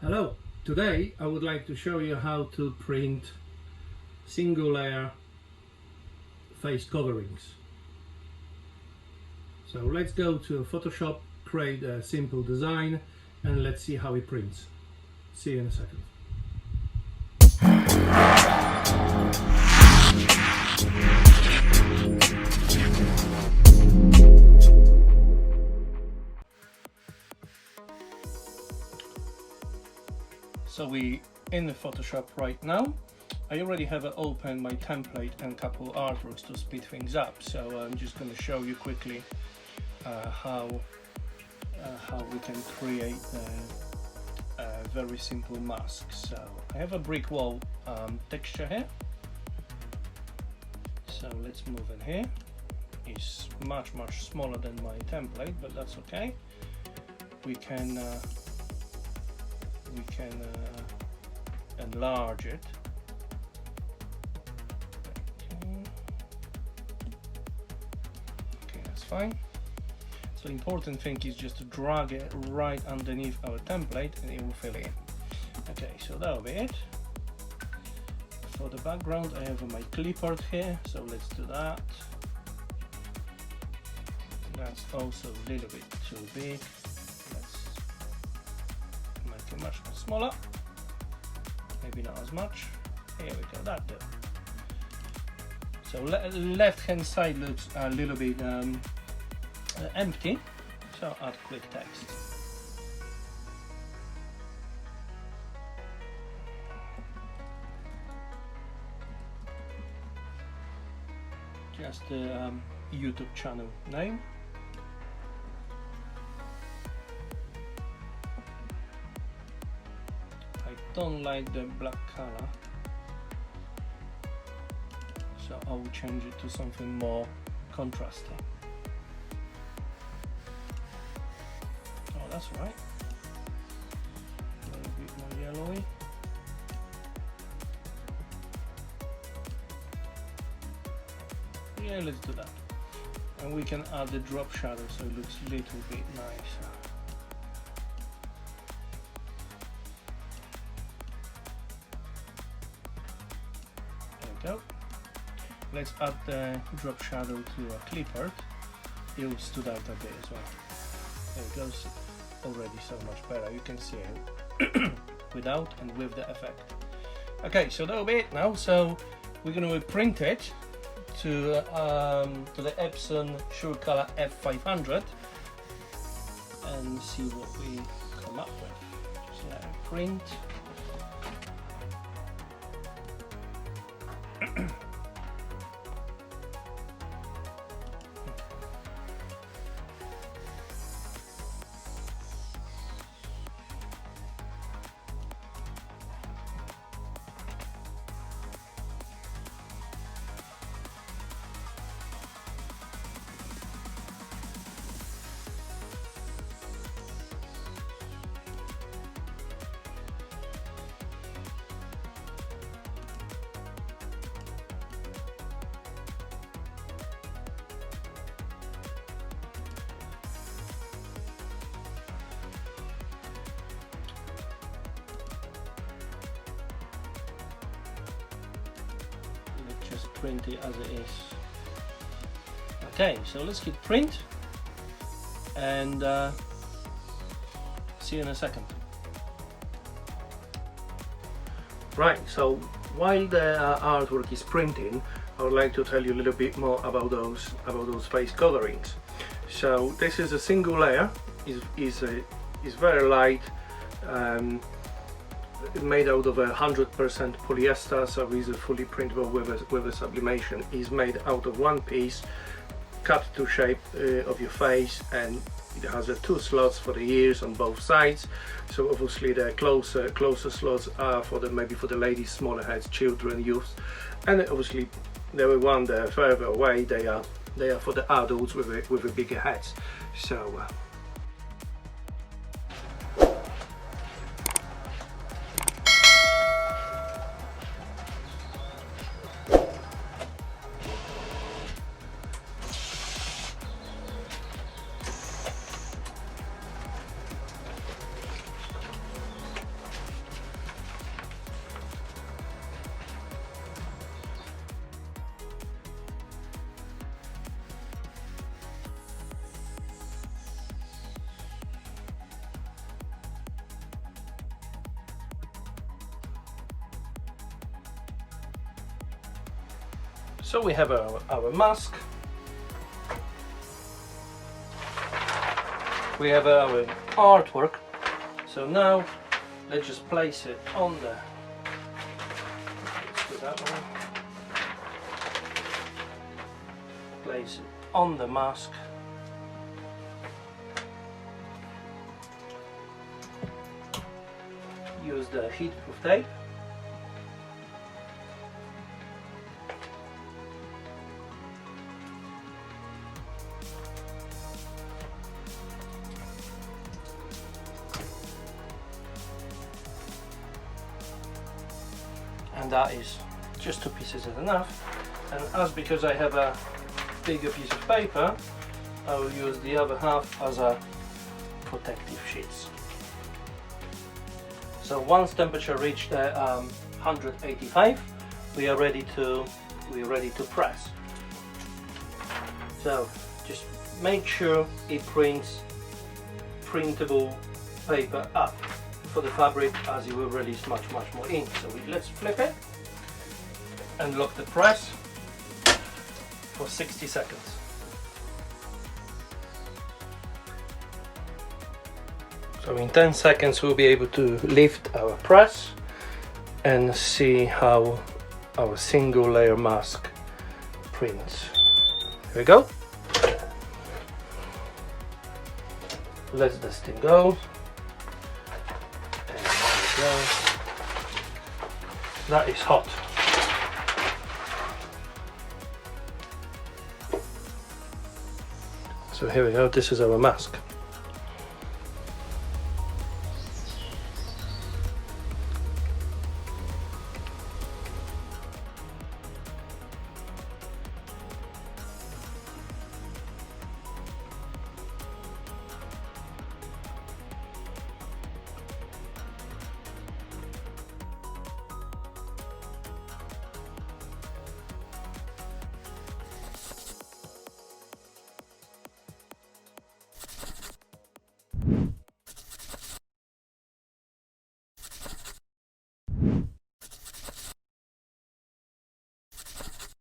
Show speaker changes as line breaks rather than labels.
Hello, today I would like to show you how to print single layer face coverings. So let's go to Photoshop, create a simple design, and let's see how it prints. See you in a second. So we in the Photoshop right now. I already have opened my template and couple artworks to speed things up. So I'm just going to show you quickly how we can create a very simple mask. So I have a brick wall texture here. So let's move in here. It's much smaller than my template, but that's okay. We can enlarge it. Okay, that's fine. So the important thing is just to drag it right underneath our template and it will fill in. Okay, so that'll be it. For the background I have my clipboard here, so let's do that. That's also a little bit too big. Let's make it much smaller. Maybe not as much. Here we go, that do. So left hand side looks a little bit empty, so add quick text. Just the YouTube channel name. I don't like the black color, so I will change it to something more contrasting. Oh, that's right. A little bit more yellowy. Yeah, let's do that. And we can add the drop shadow so it looks a little bit nicer. Go. Let's add the drop shadow to a clipboard. It will stood out a bit as well. There it goes, already so much better. You can see it without and with the effect. Okay, so that'll be it now. So we're going to print it to the Epson SureColor F500 and see what we come up with. Just let it print. Just print it as it is. Okay, so let's hit print and see you in a second. Right, so while the artwork is printing, I would like to tell you a little bit more about those face coverings. So this is a single layer. is very light. Made out of 100% polyester, so is fully printable with a sublimation. Is made out of one piece, cut to shape of your face, and it has 2 slots for the ears on both sides. So obviously the closer slots are for maybe for the ladies, smaller heads, children, youth, and obviously the one there further away, they are for the adults with a bigger heads. So. So we have our mask. We have our artwork. So now let's just place it on the, let's do that one. Place it on the mask. Use the heat-proof tape. And that is just 2 pieces is enough. And as because I have a bigger piece of paper, I will use the other half as a protective sheets. So once temperature reached 185, we are ready to press. So just make sure it prints printable paper up for the fabric, as it will release much more ink. So let's flip it and lock the press for 60 seconds. So in 10 seconds we'll be able to lift our press and see how our single layer mask prints. Here we go. Let this thing go. And there we go. That is hot. So here we go, this is our mask.